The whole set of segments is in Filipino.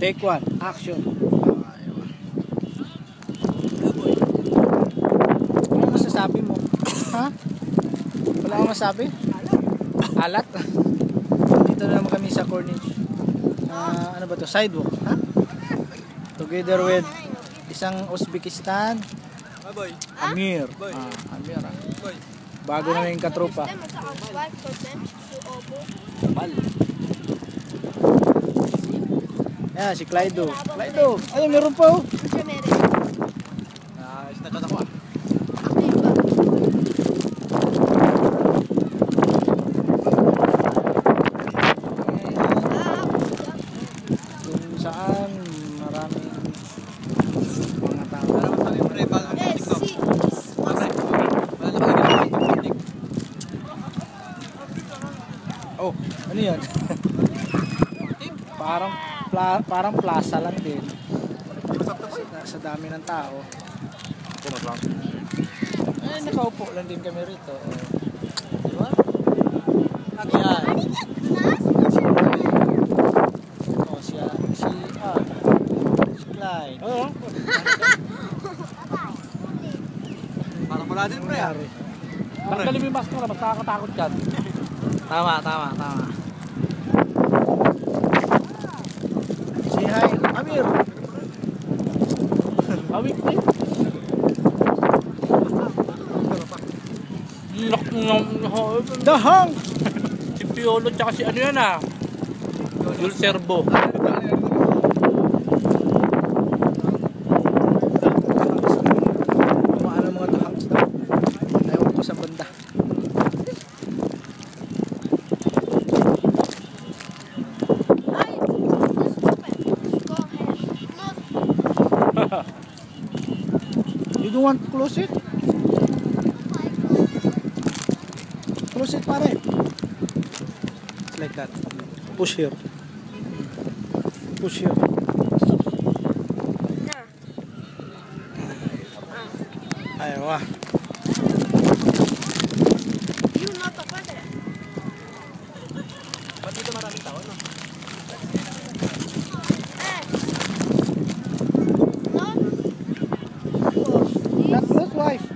Take one, action. Ano masasabi mo? Ha? Wala akong masabi? Alat? Dito na naman kami sa Corniche. Ano ba to? Sidewalk. Ha? Together with isang Uzbekistan. Amir. Amir. Bago na yung katropa. Yan, si Clydo. Clydo! Ay, meron pa oh! Isnagat ako ah. Kung saan maraming mga tao. Oh, ano yan? Parang plaza lang din. Sa dami ng tao. Ay, nakaupo lang din kami rito. Diba? Yan. Oh, si Clyde. Oo. Parang wala din pre. Tanggalin mo yung mask mo na, magkakatakot ka. Tama. Say hi, Amir. Awik din. Dahang! Si Piolo tsaka si ano yan ah. Jules Serbo. Kumaan ang mga dahang daw. Ayaw ko sa banda. You don't want to close it? Close it pare. Like that. Push here. Push here. Ayaw ah. Yun na to pwede. Ba't dito maraming tao no? Not close wife.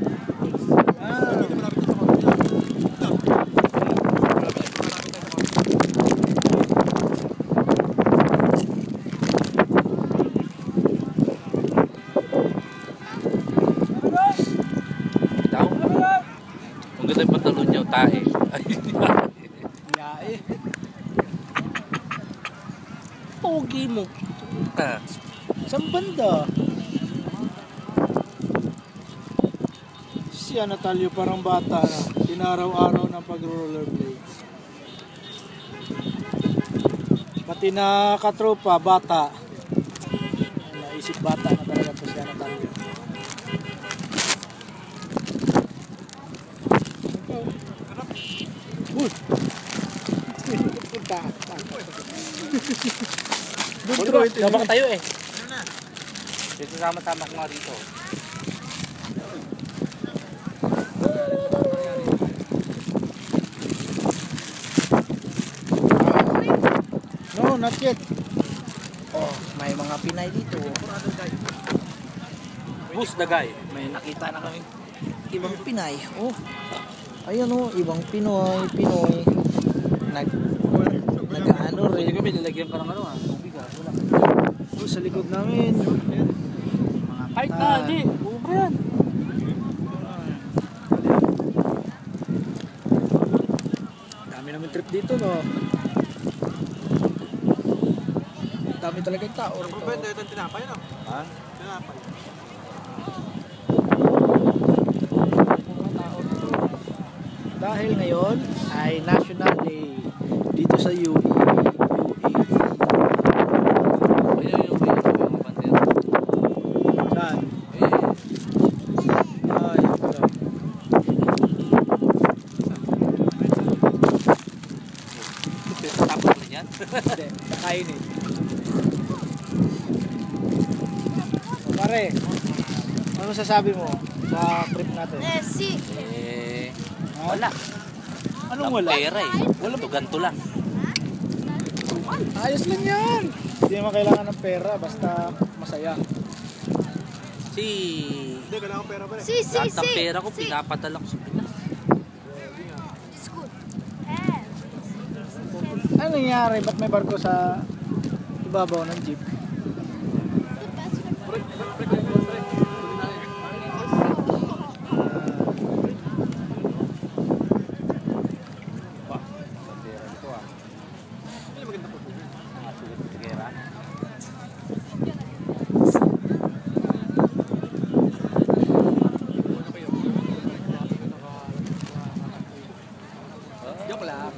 Ang ganda yung pantalon niya, tae. Yae. Pogi mo. Saan banda? Siya Natalio parang bata na. Inaraw-araw ng pag-rollerblades. Pati na katropa, bata. Naisip bata na talaga po siya Natalio. Uy! Sama ka tayo eh. Dito sama-sama ko nga dito. No, not yet. Oh, may mga Pinay dito. Who's the guy? May nakita na kami ibang Pinay. Oh. Ayan oh, ibang Pinoy. Nag-ano rin. Hindi kami nilagyan ka ng ano ah. Tubig ah. Wala. Oh, sa likod namin. Mga Ay ka, di. Buka yan. Dami namin trip dito no. Dami talaga yung tao rito. Pwede yung tinapay no? Ha? Tinapay. Dahil ngayon ay National Day dito sa UE. Ayun yung mga bandera. Saan? Ay, ito. Tapos mo yan? Hindi, nakainin. Pare, ano sasabi mo sa trip natin? Si. Wala. Anong wala? Pera eh. Wala to, ganto lang. Ayos lang yan. Hindi naman kailangan ng pera, basta masaya. Hindi, kailangan pera pa rin. Si, Lahat ng pera ko, pinapadala ko sa Pinas. It's good. Ano nangyari? Ba't may barko sa ibabaw ng jeep? Joke lang.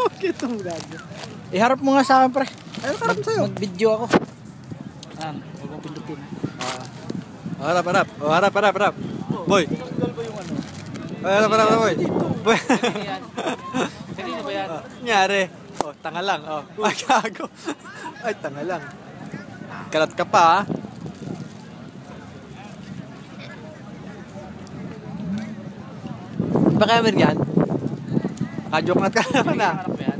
Okay, itong gago. Iharap mo nga sa akin, pre. Ayun, harap sa'yo. Mag-video ako. Huwag mong pindutin. Harap. Harap. Boy. Tinanggal ba yung ano? Harap, boy. Boy. Kanina ba yan? Nangyari. Oh, tanga lang. Oh. Ay, gago. Ay, tanga lang. Kalat ka pa, ha? Ba kaya yan? Nakajoke na ka naman, ha? Harap ba yan?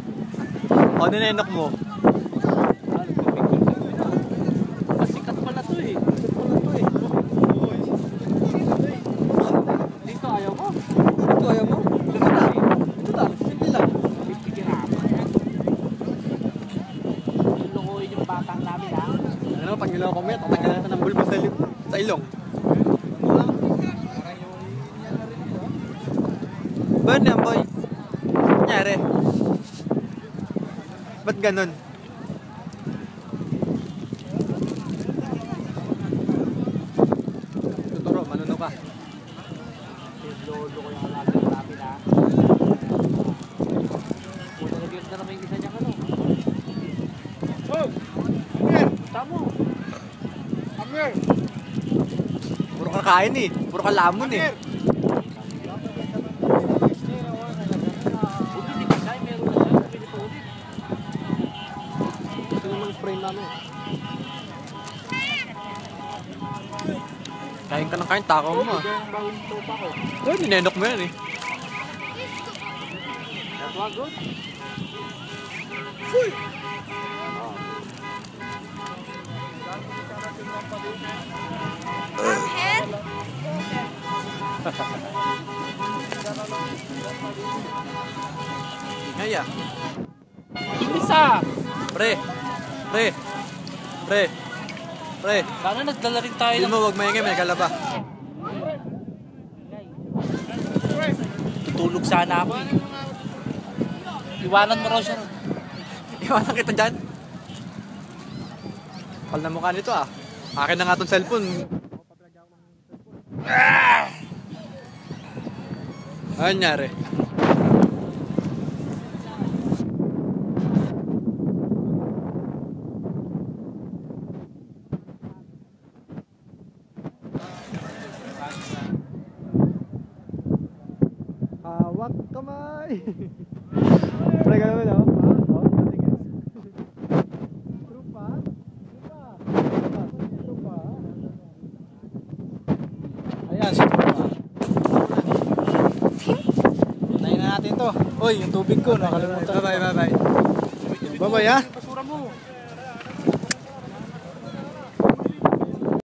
O, ninenok mo. Sikat pala to eh. Dito ayaw mo. Ito, ayaw mo? Ito lang. Simple lang. 50 gramo. Lukuhin yung batang namin ha. Ano, pag niloko mo yan, tatagyan natin ng bulbo sa ilong. Ba't yan, boy? Nangyari? Ba't ganun? Tuturo, manuno ka. Lolo ko yung alagang namin ha. Una nag-iwas na naman yung isa niyang ano. Oh! Amir! Tamo. Amir! Puro kakain eh. Puro kalamon eh. Bumili ka tayo, meron na siya. Bumili pa ulit. Ito naman spray namin. Kain ka ng kain, takaw mo ah. Yung bawang topa ko. Oh, ninenok mo yan eh. That's what good. Head? Ngaya. Isa! Pre. Sana nagdala rin tayo Hindi ng... mo, wag maingay, may galaba. Tutulog sana ako eh. Iwanan mo raw siya. Iwanan kita dyan. Kapal na mukha nito ah. Akin na nga tong cellphone. Ano nangyari? Hawak kamay. Pre, gano'n no? Ayan, si Tropa. Unahin na natin to. Oy, yung tubig ko, nakalimutan. Bye bye. Bye-bye, ha? Basura mo.